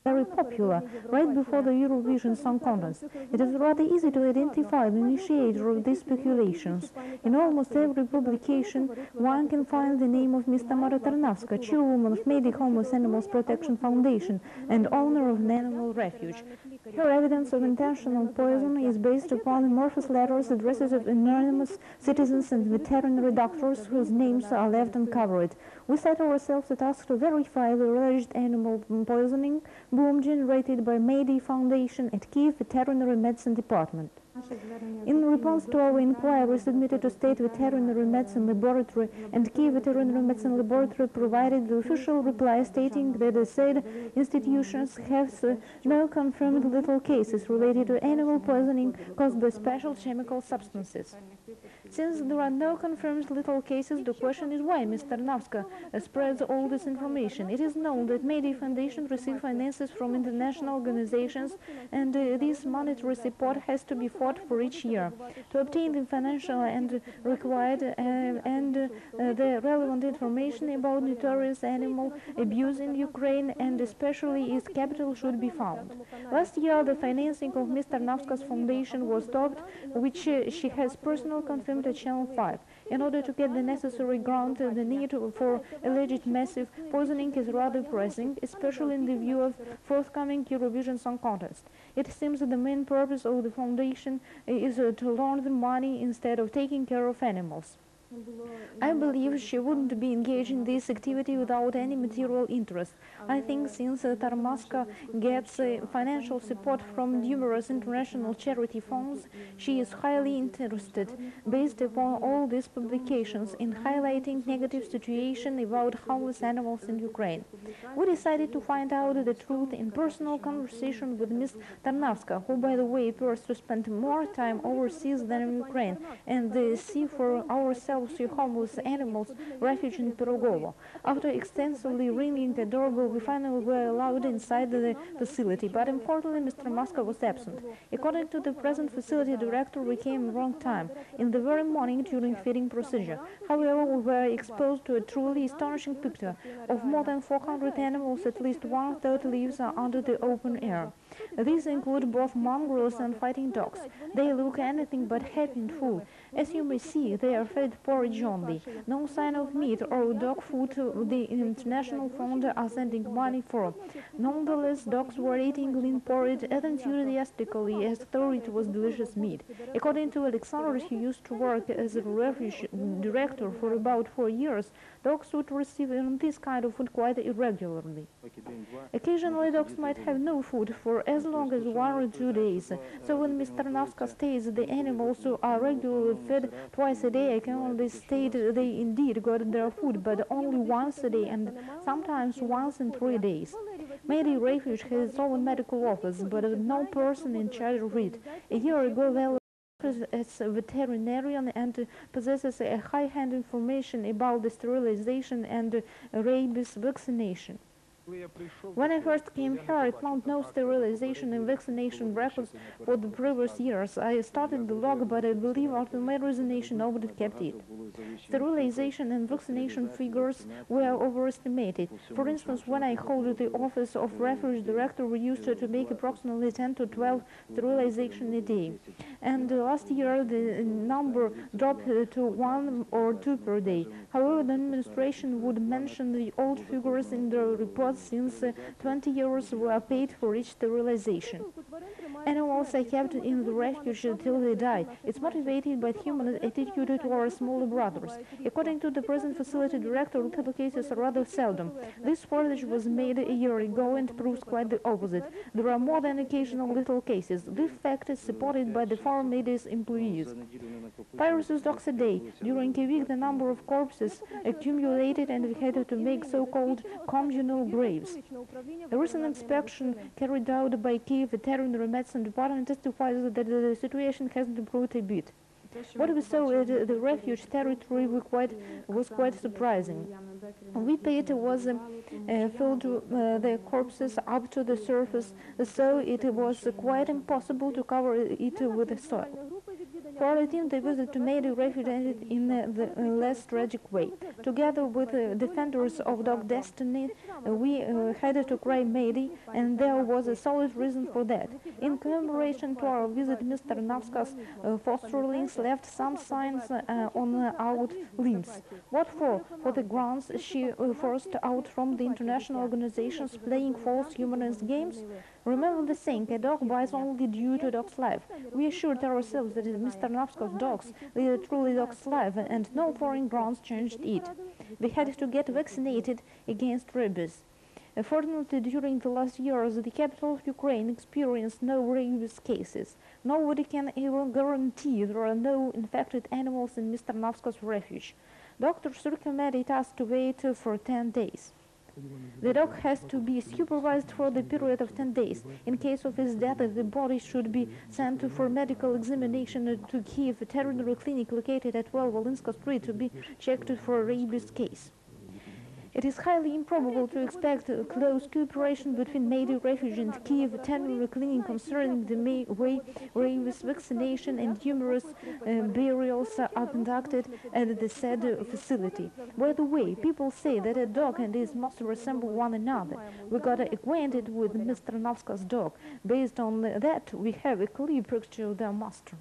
very popular right before the Eurovision Song Contest. It is rather easy to identify the initiator of these speculations. In almost every publication, one can find the name of Miss Tarnavskaya, chairwoman of Medic Homeless Animals Protection Foundation and owner of an animal refuge. Her evidence of intentional poison is based upon amorphous letters addressed to anonymous citizens and veterinary doctors whose names are left uncovered. We set ourselves the task to verify the alleged animal poisoning boom generated by Mayday Foundation at Kiev Veterinary Medicine Department. In response to our inquiry submitted to State Veterinary Medicine Laboratory and Kiev Veterinary Medicine Laboratory provided the official reply stating that the said institutions have no confirmed lethal cases related to animal poisoning caused by special chemical substances. Since there are no confirmed lethal cases, the question is why Ms. Tarnavskaya spreads all this information. It is known that Mayday Foundation receives finances from international organizations, and this monetary support has to be fought for each year. To obtain the financial and required the relevant information about notorious animal abuse in Ukraine, and especially its capital, should be found. Last year, the financing of Ms. Tarnavskaya's foundation was stopped, which she has personally confirmed at Channel 5. In order to get the necessary grant, the need for alleged massive poisoning is rather pressing, especially in the view of forthcoming Eurovision Song Contest. It seems that the main purpose of the foundation is to launder money instead of taking care of animals. I believe she wouldn't be engaged in this activity without any material interest. I think since Tarnavskaya gets financial support from numerous international charity funds, she is highly interested, based upon all these publications, in highlighting negative situation about homeless animals in Ukraine. We decided to find out the truth in personal conversation with Ms. Tarnavskaya, who, by the way, appears to spend more time overseas than in Ukraine, and see for ourselves the homeless animals refuge in Pirogovo. After extensively ringing the doorbell, we finally were allowed inside the facility, but unfortunately Mr. Moscow was absent. According to the present facility director, we came wrong time, in the very morning during feeding procedure. However, we were exposed to a truly astonishing picture. Of more than 400 animals, at least one-third lives under the open air. These include both mongrels and fighting dogs. They look anything but happy and full. As you may see, they are fed porridge only. No sign of meat or dog food the international fund are sending money for. Nonetheless, dogs were eating lean porridge as enthusiastically as though it was delicious meat. According to Alexander, who used to work as a refuge director for about 4 years, dogs would receive this kind of food quite irregularly. Occasionally, dogs might have no food for as long as 1 or 2 days. So when Mr. Tarnavskaya states the animals are regularly fed twice a day, I can only state they indeed got their food, but only once a day and sometimes once in 3 days. Mayday Refuge has its own medical office, but no person in charge of it. A year ago, Valley as a veterinarian and possesses a high-hand information about the sterilization and rabies vaccination. When I first came here, I found no sterilization and vaccination records for the previous years. I started the log, but I believe after my resignation nobody kept it. Sterilization and vaccination figures were overestimated. For instance, when I held the office of refuge director, we used to make approximately 10 to 12 sterilization a day. And last year the number dropped to 1 or 2 per day. However, the administration would mention the old figures in the reports since 20 euros were paid for each sterilization. Animals are kept in the refuge until they die. It's motivated by human attitude to our smaller brothers. According to the present facility director, lethal cases are rather seldom. This research was made a year ago and proves quite the opposite. There are more than occasional lethal cases. This fact is supported by the farm Mayday's employees. 5 dogs a day. During a week, the number of corpses accumulated, and we had to make so-called communal graves. A recent inspection carried out by Kiev Veterinary Medicine Department testifies that the situation hasn't improved a bit. What we saw at the refuge territory was quite surprising. We paid was filled the corpses up to the surface, so it was quite impossible to cover it with soil. For a team, the visit to Medi refuge ended in the less tragic way. Together with defenders of dog destiny, we headed to Cry Medi, and there was a solid reason for that. In commemoration to our visit, Mr. Tarnavskaya's fosterlings left some signs on our limbs. What for? For the grounds she forced out from the international organizations playing false humanist games? Remember the saying, a dog bites only due to a dog's life. We assured ourselves that Mr. Tarnavskaya's dogs lead a truly dog's life, and no foreign grounds changed it. We had to get vaccinated against rabies. Fortunately, during the last years, the capital of Ukraine experienced no rabies cases. Nobody can even guarantee there are no infected animals in Mr. Tarnavskaya's refuge. Doctors recommended us to wait for 10 days. The dog has to be supervised for the period of 10 days. In case of his death, the body should be sent for medical examination to Kiev veterinary clinic located at 12 Volynska Street to be checked for a rabies case. It is highly improbable to expect close cooperation between Medi Refuge and Kiev Veterinary Clinic concerning the way rabies vaccination and numerous burials are conducted at the said facility. By the way, people say that a dog and his master resemble one another. We got acquainted with Mr. Tarnavskaya's dog. Based on that, we have a clear picture of their master.